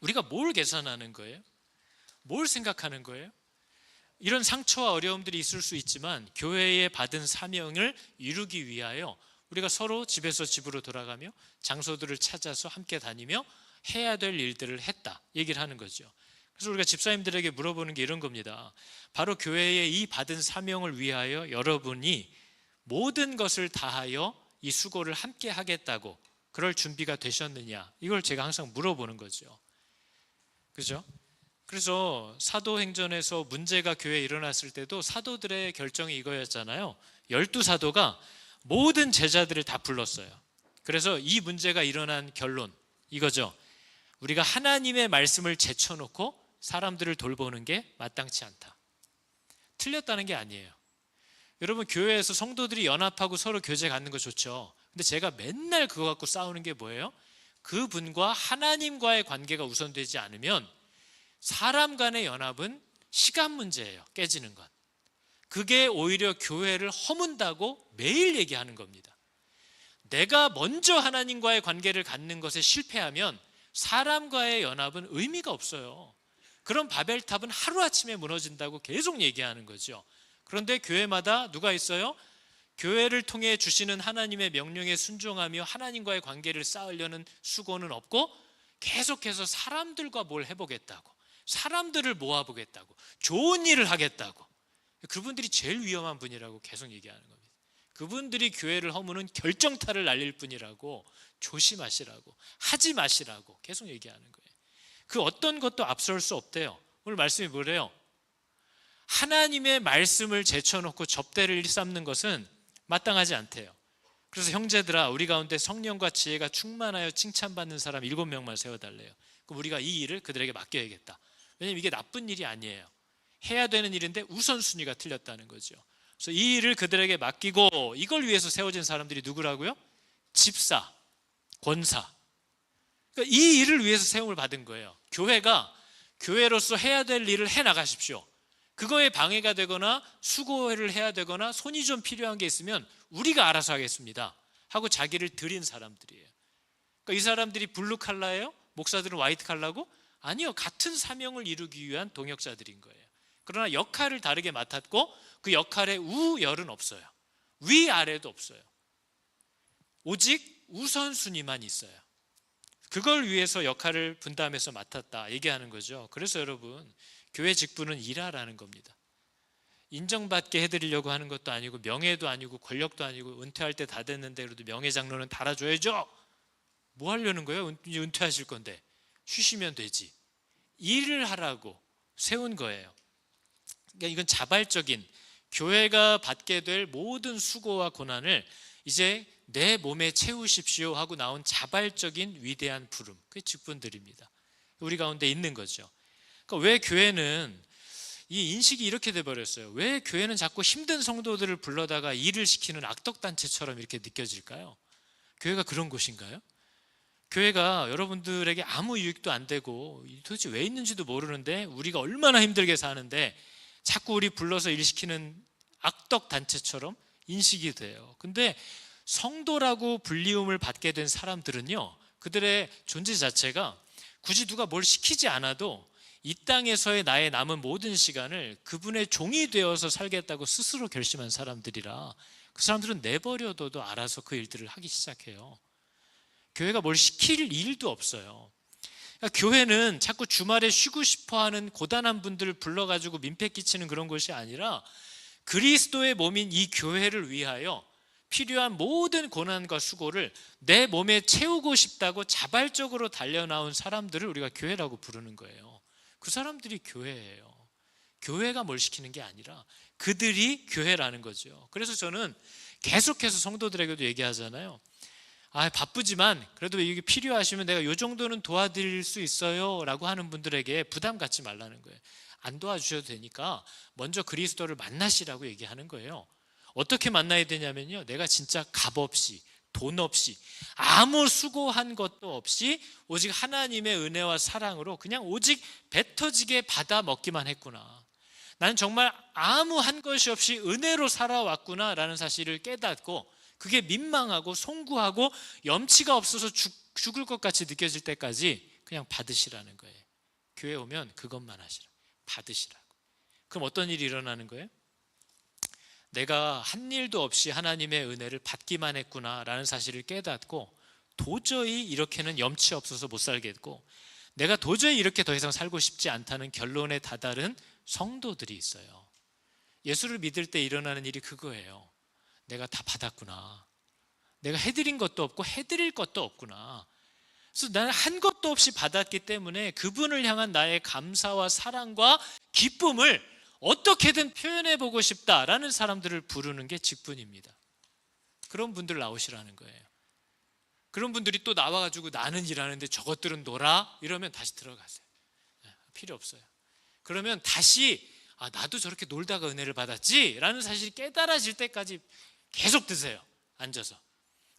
우리가 뭘 계산하는 거예요? 뭘 생각하는 거예요? 이런 상처와 어려움들이 있을 수 있지만 교회에 받은 사명을 이루기 위하여 우리가 서로 집에서 집으로 돌아가며 장소들을 찾아서 함께 다니며 해야 될 일들을 했다 얘기를 하는 거죠. 그래서 우리가 집사님들에게 물어보는 게 이런 겁니다. 바로 교회의 이 받은 사명을 위하여 여러분이 모든 것을 다하여 이 수고를 함께 하겠다고 그럴 준비가 되셨느냐, 이걸 제가 항상 물어보는 거죠. 그죠? 그래서 사도행전에서 문제가 교회에 일어났을 때도 사도들의 결정이 이거였잖아요. 12사도가 모든 제자들을 다 불렀어요. 그래서 이 문제가 일어난 결론 이거죠. 우리가 하나님의 말씀을 제쳐놓고 사람들을 돌보는 게 마땅치 않다. 틀렸다는 게 아니에요. 여러분, 교회에서 성도들이 연합하고 서로 교제 갖는 거 좋죠. 근데 제가 맨날 그거 갖고 싸우는 게 뭐예요? 그분과 하나님과의 관계가 우선되지 않으면 사람 간의 연합은 시간 문제예요. 깨지는 건. 그게 오히려 교회를 허문다고 매일 얘기하는 겁니다. 내가 먼저 하나님과의 관계를 갖는 것에 실패하면 사람과의 연합은 의미가 없어요. 그럼 바벨탑은 하루아침에 무너진다고 계속 얘기하는 거죠. 그런데 교회마다 누가 있어요? 교회를 통해 주시는 하나님의 명령에 순종하며 하나님과의 관계를 쌓으려는 수고는 없고 계속해서 사람들과 뭘 해보겠다고, 사람들을 모아보겠다고, 좋은 일을 하겠다고. 그분들이 제일 위험한 분이라고 계속 얘기하는 겁니다. 그분들이 교회를 허무는 결정타를 날릴 뿐이라고, 조심하시라고, 하지 마시라고 계속 얘기하는 거예요. 그 어떤 것도 앞설 수 없대요. 오늘 말씀이 뭐래요? 하나님의 말씀을 제쳐놓고 접대를 일삼는 것은 마땅하지 않대요. 그래서 형제들아, 우리 가운데 성령과 지혜가 충만하여 칭찬받는 사람 7명만 세워달래요. 그럼 우리가 이 일을 그들에게 맡겨야겠다. 왜냐하면 이게 나쁜 일이 아니에요. 해야 되는 일인데 우선순위가 틀렸다는 거죠. 그래서 이 일을 그들에게 맡기고, 이걸 위해서 세워진 사람들이 누구라고요? 집사, 권사. 그러니까 이 일을 위해서 세움을 받은 거예요. 교회가 교회로서 해야 될 일을 해 나가십시오. 그거에 방해가 되거나 수고를 해야 되거나 손이 좀 필요한 게 있으면 우리가 알아서 하겠습니다 하고 자기를 드린 사람들이에요. 그러니까 이 사람들이 블루 칼라예요? 목사들은 화이트 칼라고? 아니요, 같은 사명을 이루기 위한 동역자들인 거예요. 그러나 역할을 다르게 맡았고 그 역할에 우열은 없어요. 위아래도 없어요. 오직 우선순위만 있어요. 그걸 위해서 역할을 분담해서 맡았다 얘기하는 거죠. 그래서 여러분, 교회 직분은 일하라는 겁니다. 인정받게 해드리려고 하는 것도 아니고 명예도 아니고 권력도 아니고, 은퇴할 때 다 됐는데 그래도 명예장로는 달아줘야죠. 뭐 하려는 거예요? 이제 은퇴하실 건데 쉬시면 되지. 일을 하라고 세운 거예요. 그러니까 이건 자발적인, 교회가 받게 될 모든 수고와 고난을 이제 내 몸에 채우십시오 하고 나온 자발적인 위대한 부름, 그게 직분들입니다. 우리 가운데 있는 거죠. 그러니까 왜 교회는 이 인식이 이렇게 돼버렸어요? 왜 교회는 자꾸 힘든 성도들을 불러다가 일을 시키는 악덕단체처럼 이렇게 느껴질까요? 교회가 그런 곳인가요? 교회가 여러분들에게 아무 유익도 안 되고 도대체 왜 있는지도 모르는데 우리가 얼마나 힘들게 사는데 자꾸 우리 불러서 일 시키는 악덕단체처럼 인식이 돼요. 근데 성도라고 불리움을 받게 된 사람들은요, 그들의 존재 자체가 굳이 누가 뭘 시키지 않아도 이 땅에서의 나의 남은 모든 시간을 그분의 종이 되어서 살겠다고 스스로 결심한 사람들이라 그 사람들은 내버려둬도 알아서 그 일들을 하기 시작해요. 교회가 뭘 시킬 일도 없어요. 그러니까 교회는 자꾸 주말에 쉬고 싶어하는 고단한 분들을 불러가지고 민폐 끼치는 그런 곳이 아니라 그리스도의 몸인 이 교회를 위하여 필요한 모든 고난과 수고를 내 몸에 채우고 싶다고 자발적으로 달려나온 사람들을 우리가 교회라고 부르는 거예요. 그 사람들이 교회예요. 교회가 뭘 시키는 게 아니라 그들이 교회라는 거죠. 그래서 저는 계속해서 성도들에게도 얘기하잖아요. 바쁘지만 그래도 이게 필요하시면 내가 이 정도는 도와드릴 수 있어요 라고 하는 분들에게 부담 갖지 말라는 거예요. 안 도와주셔도 되니까 먼저 그리스도를 만나시라고 얘기하는 거예요. 어떻게 만나야 되냐면요, 내가 진짜 값없이, 돈 없이, 아무 수고한 것도 없이 오직 하나님의 은혜와 사랑으로 그냥 오직 배 터지게 받아 먹기만 했구나, 나는 정말 아무 한 것이 없이 은혜로 살아왔구나 라는 사실을 깨닫고 그게 민망하고 송구하고 염치가 없어서 죽을 것 같이 느껴질 때까지 그냥 받으시라는 거예요. 교회 오면 그것만 하시라, 받으시라고. 그럼 어떤 일이 일어나는 거예요? 내가 한 일도 없이 하나님의 은혜를 받기만 했구나 라는 사실을 깨닫고 도저히 이렇게는 염치 없어서 못 살겠고 내가 도저히 이렇게 더 이상 살고 싶지 않다는 결론에 다다른 성도들이 있어요. 예수를 믿을 때 일어나는 일이 그거예요. 내가 다 받았구나. 내가 해드린 것도 없고 해드릴 것도 없구나. 그래서 나는 한 것도 없이 받았기 때문에 그분을 향한 나의 감사와 사랑과 기쁨을 어떻게든 표현해보고 싶다라는 사람들을 부르는 게 직분입니다. 그런 분들 나오시라는 거예요. 그런 분들이 또 나와가지고 나는 일하는데 저것들은 놀아? 이러면 다시 들어가세요. 필요 없어요. 그러면 다시 나도 저렇게 놀다가 은혜를 받았지? 라는 사실이 깨달아질 때까지 계속 드세요. 앉아서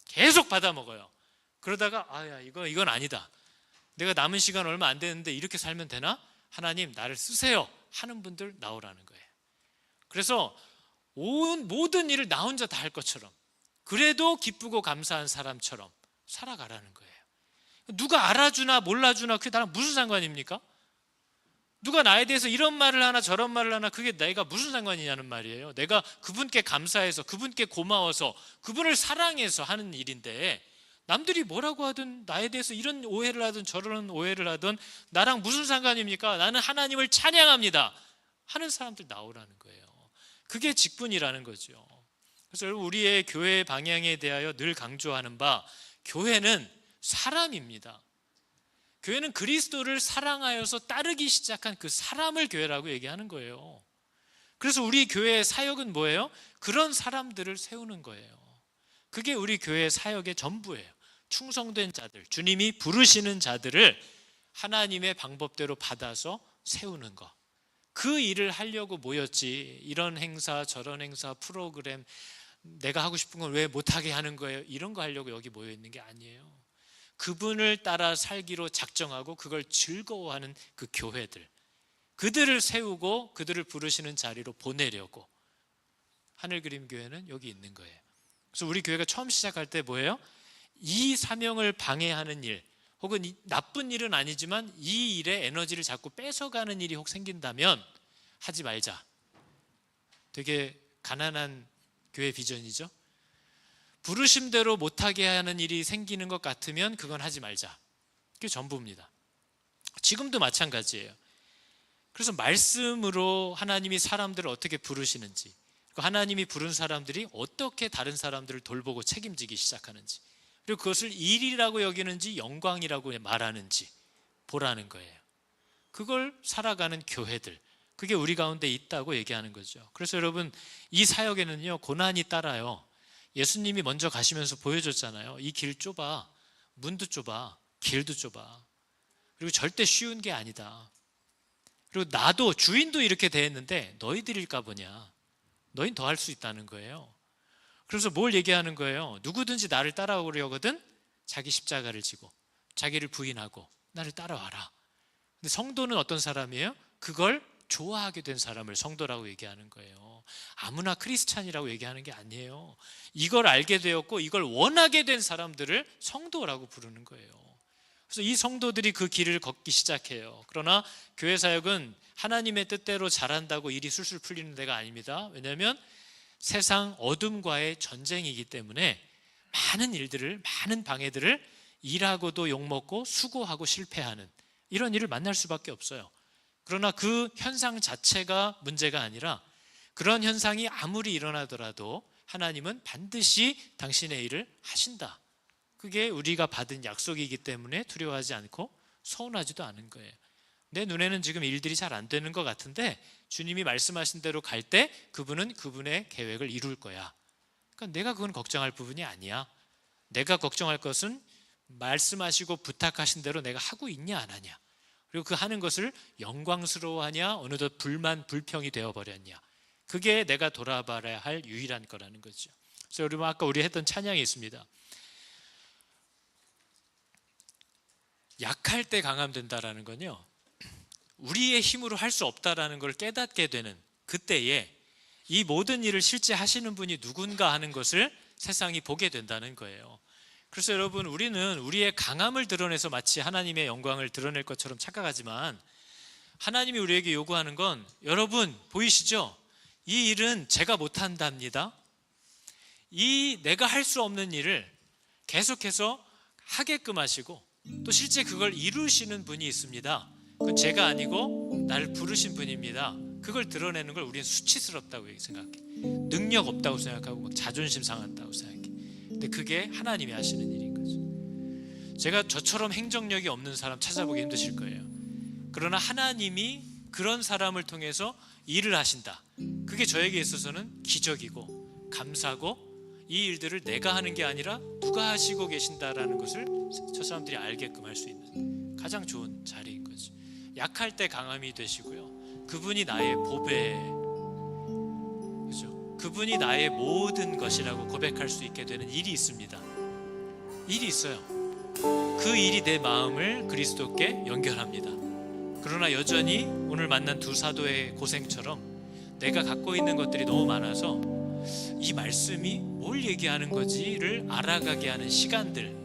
계속 받아 먹어요. 그러다가 이건 아니다. 내가 남은 시간 얼마 안 되는데 이렇게 살면 되나? 하나님 나를 쓰세요 하는 분들 나오라는 거예요. 그래서 모든 일을 나 혼자 다 할 것처럼, 그래도 기쁘고 감사한 사람처럼 살아가라는 거예요. 누가 알아주나 몰라주나 그게 나랑 무슨 상관입니까? 누가 나에 대해서 이런 말을 하나 저런 말을 하나 그게 내가 무슨 상관이냐는 말이에요. 내가 그분께 감사해서, 그분께 고마워서, 그분을 사랑해서 하는 일인데, 남들이 뭐라고 하든 나에 대해서 이런 오해를 하든 저런 오해를 하든 나랑 무슨 상관입니까? 나는 하나님을 찬양합니다 하는 사람들 나오라는 거예요. 그게 직분이라는 거죠. 그래서 여러분, 우리의 교회 방향에 대하여 늘 강조하는 바, 교회는 사람입니다. 교회는 그리스도를 사랑하여서 따르기 시작한 그 사람을 교회라고 얘기하는 거예요. 그래서 우리 교회의 사역은 뭐예요? 그런 사람들을 세우는 거예요. 그게 우리 교회의 사역의 전부예요. 충성된 자들, 주님이 부르시는 자들을 하나님의 방법대로 받아서 세우는 것, 그 일을 하려고 모였지, 이런 행사 저런 행사 프로그램 내가 하고 싶은 건 왜 못하게 하는 거예요, 이런 거 하려고 여기 모여 있는 게 아니에요. 그분을 따라 살기로 작정하고 그걸 즐거워하는 그 교회들, 그들을 세우고 그들을 부르시는 자리로 보내려고 하늘그림교회는 여기 있는 거예요. 그래서 우리 교회가 처음 시작할 때 뭐예요? 이 사명을 방해하는 일, 혹은 나쁜 일은 아니지만 이 일에 에너지를 자꾸 뺏어가는 일이 혹 생긴다면 하지 말자. 되게 가난한 교회 비전이죠. 부르심대로 못하게 하는 일이 생기는 것 같으면 그건 하지 말자. 그게 전부입니다. 지금도 마찬가지예요. 그래서 말씀으로 하나님이 사람들을 어떻게 부르시는지, 하나님이 부른 사람들이 어떻게 다른 사람들을 돌보고 책임지기 시작하는지, 그리고 그것을 일이라고 여기는지 영광이라고 말하는지 보라는 거예요. 그걸 살아가는 교회들, 그게 우리 가운데 있다고 얘기하는 거죠. 그래서 여러분, 이 사역에는요 고난이 따라요. 예수님이 먼저 가시면서 보여줬잖아요. 이 길 좁아, 문도 좁아, 길도 좁아. 그리고 절대 쉬운 게 아니다. 그리고 나도, 주인도 이렇게 대했는데 너희들일까 보냐, 너희는 더 할 수 있다는 거예요. 그래서 뭘 얘기하는 거예요? 누구든지 나를 따라오려거든 자기 십자가를 지고 자기를 부인하고 나를 따라와라. 근데 성도는 어떤 사람이에요? 그걸 좋아하게 된 사람을 성도라고 얘기하는 거예요. 아무나 크리스찬이라고 얘기하는 게 아니에요. 이걸 알게 되었고 이걸 원하게 된 사람들을 성도라고 부르는 거예요. 그래서 이 성도들이 그 길을 걷기 시작해요. 그러나 교회 사역은 하나님의 뜻대로 잘한다고 일이 술술 풀리는 데가 아닙니다. 왜냐하면 세상 어둠과의 전쟁이기 때문에 많은 일들을, 많은 방해들을 일하고도 욕먹고 수고하고 실패하는 이런 일을 만날 수밖에 없어요. 그러나 그 현상 자체가 문제가 아니라, 그런 현상이 아무리 일어나더라도 하나님은 반드시 당신의 일을 하신다. 그게 우리가 받은 약속이기 때문에 두려워하지 않고 서운하지도 않은 거예요. 내 눈에는 지금 일들이 잘 안 되는 것 같은데 주님이 말씀하신 대로 갈 때 그분은 그분의 계획을 이룰 거야. 그러니까 내가 그건 걱정할 부분이 아니야. 내가 걱정할 것은 말씀하시고 부탁하신 대로 내가 하고 있냐 안 하냐, 그리고 그 하는 것을 영광스러워하냐 어느덧 불만 불평이 되어버렸냐, 그게 내가 돌아봐야 할 유일한 거라는 거죠. 그래서 여러분, 아까 우리 했던 찬양이 있습니다. 약할 때 강함된다라는 건요, 우리의 힘으로 할 수 없다라는 걸 깨닫게 되는 그때에 이 모든 일을 실제 하시는 분이 누군가 하는 것을 세상이 보게 된다는 거예요. 그래서 여러분, 우리는 우리의 강함을 드러내서 마치 하나님의 영광을 드러낼 것처럼 착각하지만, 하나님이 우리에게 요구하는 건, 여러분 보이시죠? 이 일은 제가 못한답니다. 이 내가 할 수 없는 일을 계속해서 하게끔 하시고 또 실제 그걸 이루시는 분이 있습니다. 그건 제가 아니고 나를 부르신 분입니다. 그걸 드러내는 걸 우리는 수치스럽다고 생각해. 능력 없다고 생각하고 막 자존심 상한다고 생각해. 근데 그게 하나님이 하시는 일인 거죠. 제가 저처럼 행정력이 없는 사람 찾아보기 힘드실 거예요. 그러나 하나님이 그런 사람을 통해서 일을 하신다. 그게 저에게 있어서는 기적이고 감사고, 이 일들을 내가 하는 게 아니라 누가 하시고 계신다라는 것을 저 사람들이 알게끔 할 수 있는 가장 좋은 자리인 거죠. 약할 때 강함이 되시고요. 그분이 나의 보배, 그죠? 그분이 나의 모든 것이라고 고백할 수 있게 되는 일이 있습니다. 일이 있어요. 그 일이 내 마음을 그리스도께 연결합니다. 그러나 여전히 오늘 만난 두 사도의 고생처럼 내가 갖고 있는 것들이 너무 많아서 이 말씀이 뭘 얘기하는 거지를 알아가게 하는 시간들,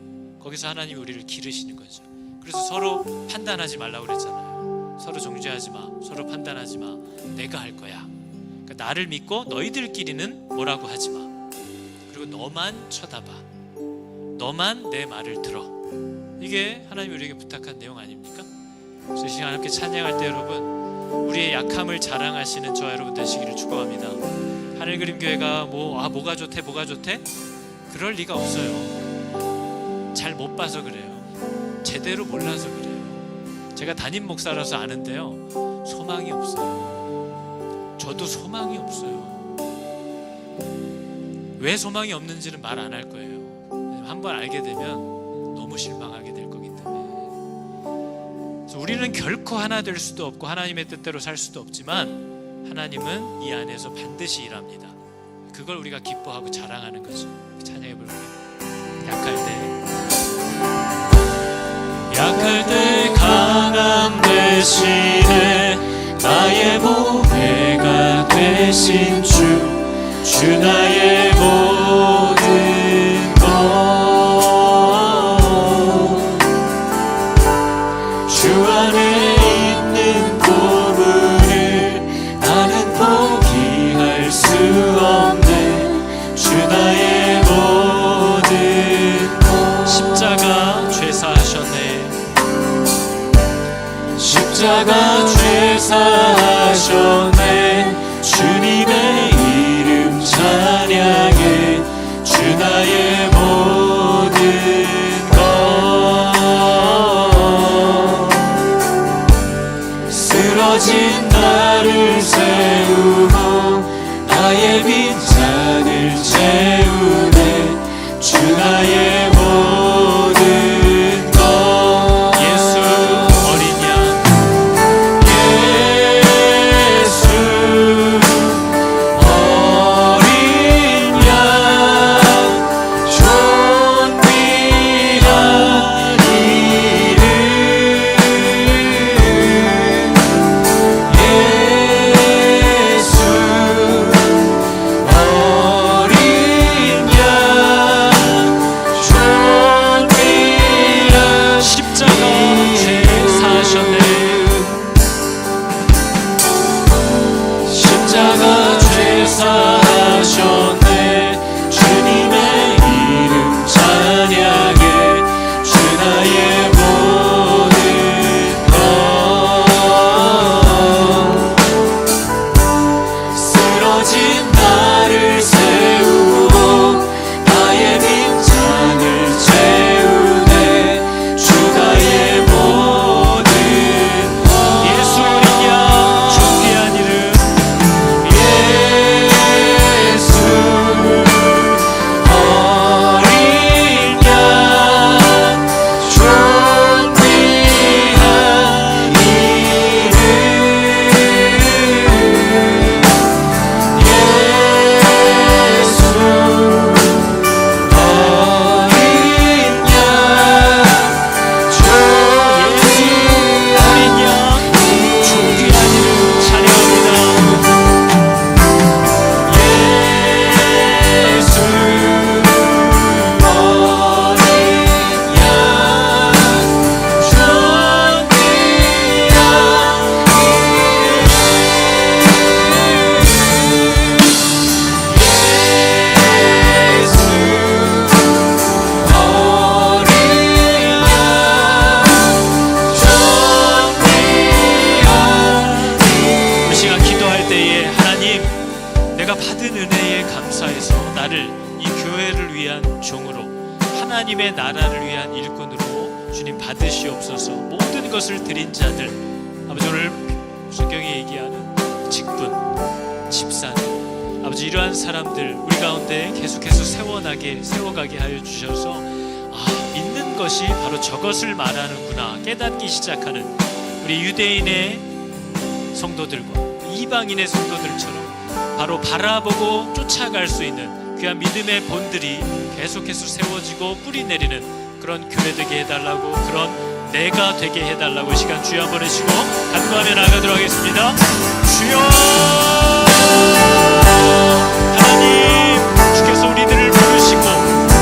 거기서 하나님이 우리를 기르시는 거죠. 그래서 서로 판단하지 말라고 그랬잖아요. 서로 정죄하지 마, 서로 판단하지 마, 내가 할 거야. 그러니까 나를 믿고 너희들끼리는 뭐라고 하지 마. 그리고 너만 쳐다봐, 너만 내 말을 들어. 이게 하나님이 우리에게 부탁한 내용 아닙니까? 그래서 이 시간 함께 찬양할 때 여러분, 우리의 약함을 자랑하시는 저와 여러분 되시기를 축복합니다. 하늘그림교회가 뭐가 좋대 뭐가 좋대? 그럴 리가 없어요. 잘 못 봐서 그래요. 제대로 몰라서 그래요. 제가 담임 목사라서 아는데요, 소망이 없어요. 저도 소망이 없어요. 왜 소망이 없는지는 말 안 할 거예요. 한번 알게 되면 너무 실망하게 될 거기 때문에. 그래서 우리는 결코 하나 될 수도 없고 하나님의 뜻대로 살 수도 없지만 하나님은 이 안에서 반드시 일합니다. 그걸 우리가 기뻐하고 자랑하는 거죠. 찬양해 볼게요. 약할 때 강함 되시네. 나의 보배가 되신 주 나의 모든 것. 주 안에 있는 보물을 나는 포기할 수 없네. 주 나의 모든 것. 십자가 죄사하셨네. 십자가 죄사하셨네. 주님의 이름 찬양해. 주 나의 모든 것. 쓰러진 나를 세우고 나의 빈잔을 채우네. 주 나의 모든 것. 예수 어린 양, 예수 나를 이 교회를 위한 종으로, 하나님의 나라를 위한 일꾼으로 주님 받으시옵소서. 모든 것을 드린 자들, 아버지, 오늘 성경이 얘기하는 직분, 집사님, 아버지, 이러한 사람들 우리 가운데 계속해서 세워가게 하여 주셔서 믿는 것이 바로 저것을 말하는구나 깨닫기 시작하는 우리 유대인의 성도들과 이방인의 성도들처럼 바로 바라보고 쫓아갈 수 있는 귀한 믿음의 본들이 계속해서 세워지고 뿌리 내리는 그런 교회 되게 해달라고, 그런 내가 되게 해달라고 시간 주여 한번 해주시고 간구하며 나가도록 하겠습니다. 주여 하나님, 주께서 우리들을 부르시고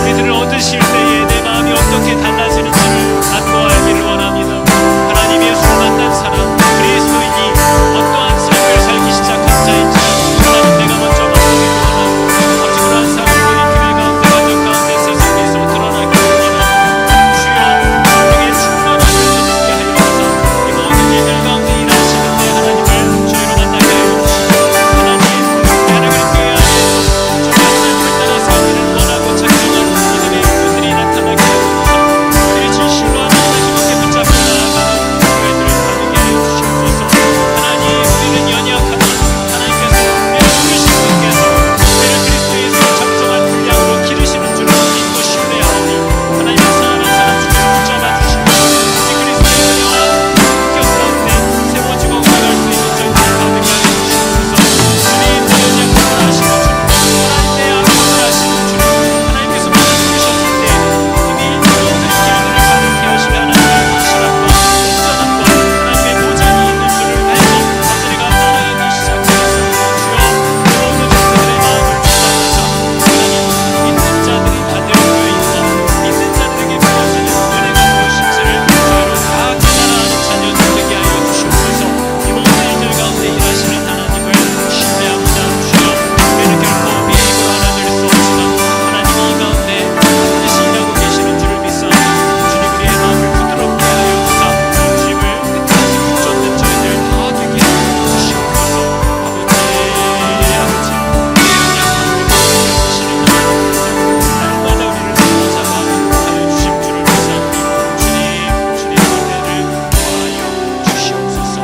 우리들을 얻으실 때에 내 마음이 어떻게 달라지는지를 간구하기를 원합니다. 하나님, 예수를 만난 사람, 그리스도인이 어떠한 삶을 살기 시작한 자인지 하나님, 내가 먼저 만나기를 원하고 아버지, 그러한 삶을 우리 교회 가운데, 가정 가운데, 세상에서 드러나기를 원합니다. 주여 우리에게 충만한 은혜를 주게 하여서 이 모든 일들 가운데 일하시는 내 하나님을 주님으로 만나게 하여 주시고, 하나님, 하나님의 교회 안에서 정말 삶을 따라 살기를 원하고 작정한 믿음의 분들이 나타나게 하여 주시고, 그들이 진실로 하나님의 힘께 붙잡고 나아가는 교회들을 다루게 하여 주시옵소서. 하나님, 우리는 연약하나 하나님께서 우리를 부르신 분께서 우리를 그리스도 예수의 적정한 분량으로 기르시는 줄을 믿고 신뢰하오니 하나님의 사랑하는 사람 중에 붙잡아 주시고 우리 그리스도의 은혜와 품격 가운데 세워지고 올라갈 수 있는 저희들 가득히 하여 주시옵소서. 주님, 내 연약함을 아시는 줄, 하나님 내 아픔을 아시는 줄, 하나님께서 나를 부르셨을 때 이미 모든 기운을 가득히 하실 하나님의 확실함과 온전함과 하나님의 보장이 있는 줄을 알고 아버지가 따라가기 시작하였습니다. 주여, 모든 그들의 마음을 주셔서 하나님, 믿는 자들이 받을 교회이고 믿는 자들에게 부어지는 은혜가 무엇인지를 주여로 다 깨달아하는 자녀들 되게 하여 주시옵소서. 이 모든 일들 가운데 일하시는 하나님을 신뢰합니다. 주여, 우리는 결코 비행으로 하나 될 수 없지만 하나님이 이 가운데 반드시 일하고 계시는 줄을 믿사오니 주님, 우리의 마음을 부드럽게 하여 주사 주님을 끝까지 붙잡는 저희들 다 되게 하여 주시옵소서. 아버지, 날마다 우리를 붙잡아 하여 주신 줄을 믿사오니 주님, 주님의 은혜를 더하여 주시옵소서.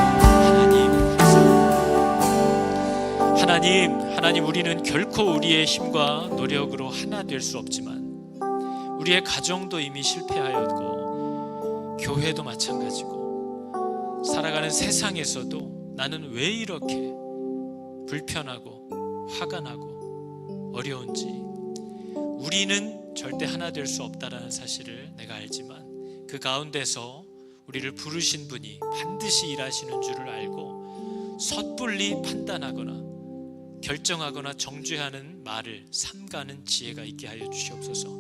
하나님, 우리는 결코 우리의 힘과 노력으로 하나 될 수 없지만 우리의 가정도 이미 실패하였고 교회도 마찬가지고 살아가는 세상에서도 나는 왜 이렇게 불편하고 화가 나고 어려운지, 우리는 절대 하나 될 수 없다라는 사실을 내가 알지만 그 가운데서 우리를 부르신 분이 반드시 일하시는 줄을 알고 섣불리 판단하거나 결정하거나 정죄하는 말을 삼가는 지혜가 있게 하여 주시옵소서.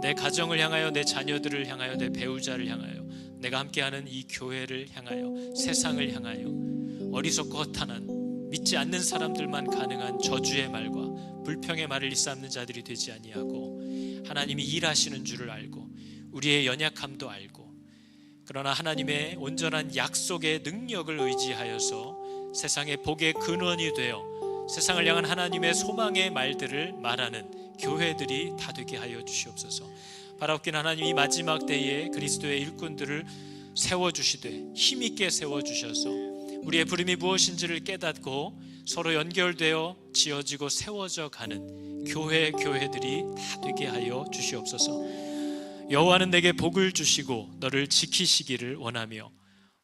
내 가정을 향하여, 내 자녀들을 향하여, 내 배우자를 향하여, 내가 함께하는 이 교회를 향하여, 세상을 향하여 어리석고 허탄한, 믿지 않는 사람들만 가능한 저주의 말과 불평의 말을 일삼는 자들이 되지 아니하고 하나님이 일하시는 줄을 알고 우리의 연약함도 알고, 그러나 하나님의 온전한 약속의 능력을 의지하여서 세상의 복의 근원이 되어 세상을 향한 하나님의 소망의 말들을 말하는 교회들이 다 되게 하여 주시옵소서. 바라옵긴 하나님, 이 마지막 때에 그리스도의 일꾼들을 세워주시되 힘있게 세워주셔서 우리의 부름이 무엇인지를 깨닫고 서로 연결되어 지어지고 세워져 가는 교회들이 다 되게 하여 주시옵소서. 여호와는 내게 복을 주시고 너를 지키시기를 원하며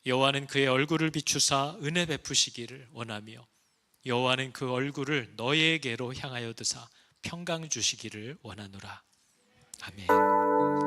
여호와는 그의 얼굴을 비추사 은혜 베푸시기를 원하며 여호와는 그 얼굴을 너에게로 향하여 드사 평강 주시기를 원하노라. 아멘.